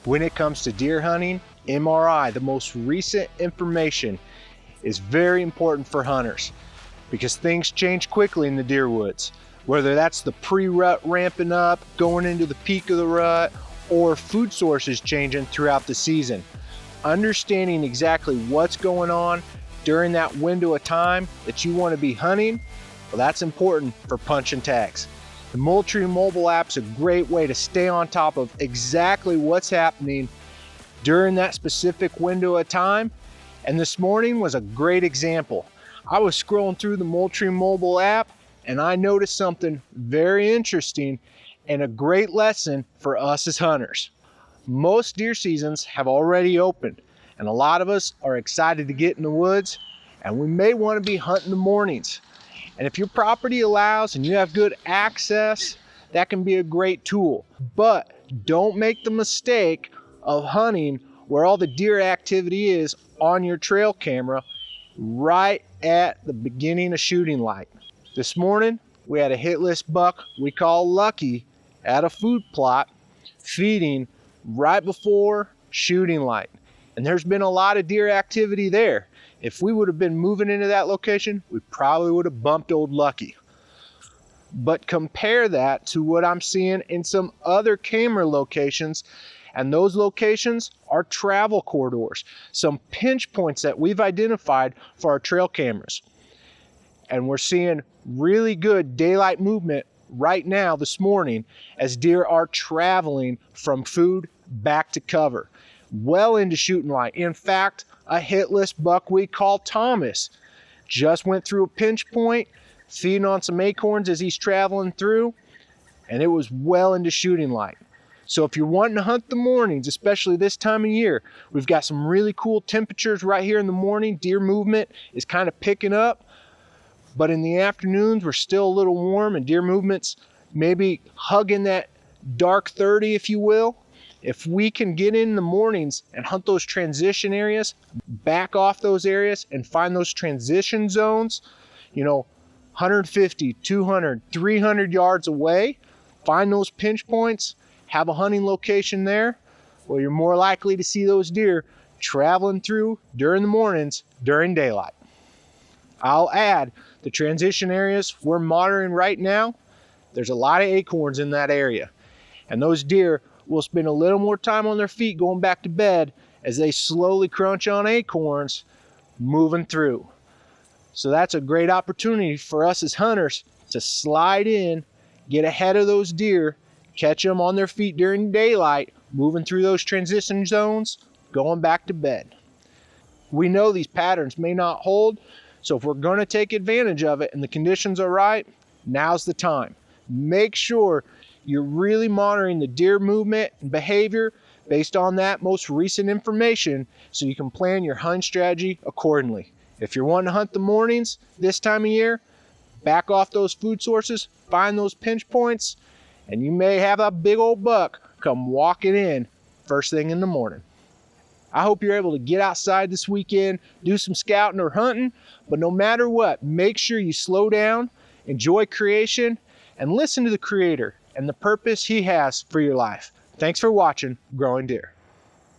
When it comes to deer hunting, MRI, the most recent information, is very important for hunters because things change quickly in the deer woods. Whether that's the pre-rut ramping up, going into the peak of the rut, or food sources changing throughout the season. Understanding exactly what's going on during that window of time that you want to be hunting, well, that's important for punching tags. The Moultrie Mobile app's a great way to stay on top of exactly what's happening during that specific window of time. And this morning was a great example. I was scrolling through the Moultrie Mobile app and I noticed something very interesting and a great lesson for us as hunters. Most deer seasons have already opened and a lot of us are excited to get in the woods, and we may want to be hunting the mornings. And if your property allows and you have good access, that can be a great tool. But don't make the mistake of hunting where all the deer activity is on your trail camera right at the beginning of shooting light. This morning, we had a hit list buck we call Lucky at a food plot feeding right before shooting light. And there's been a lot of deer activity there. If we would have been moving into that location, we probably would have bumped old Lucky. But compare that to what I'm seeing in some other camera locations, and those locations are travel corridors, some pinch points that we've identified for our trail cameras. And we're seeing really good daylight movement right now this morning as deer are traveling from food back to cover, well into shooting light. In fact, a hit list buck we call Thomas just went through a pinch point, feeding on some acorns as he's traveling through, and it was well into shooting light. So if you're wanting to hunt the mornings, especially this time of year, we've got some really cool temperatures right here in the morning. Deer movement is kind of picking up, but in the afternoons, we're still a little warm and deer movement's maybe hugging that dark 30, if you will. If we can get in the mornings and hunt those transition areas, back off those areas and find those transition zones, 150, 200, 300 yards away, find those pinch points, have a hunting location there, well, you're more likely to see those deer traveling through during the mornings during daylight. I'll add, the transition areas we're monitoring right now, there's a lot of acorns in that area. And those deer will spend a little more time on their feet going back to bed as they slowly crunch on acorns moving through. So that's a great opportunity for us as hunters to slide in, get ahead of those deer, catch them on their feet during daylight, moving through those transition zones, going back to bed. We know these patterns may not hold, so if we're going to take advantage of it and the conditions are right, now's the time. Make sure you're really monitoring the deer movement and behavior based on that most recent information so you can plan your hunt strategy accordingly. If you're wanting to hunt the mornings this time of year, back off those food sources, find those pinch points, and you may have a big old buck come walking in first thing in the morning. I hope you're able to get outside this weekend, do some scouting or hunting, but no matter what, make sure you slow down, enjoy creation, and listen to the Creator and the purpose He has for your life. Thanks for watching Growing Deer.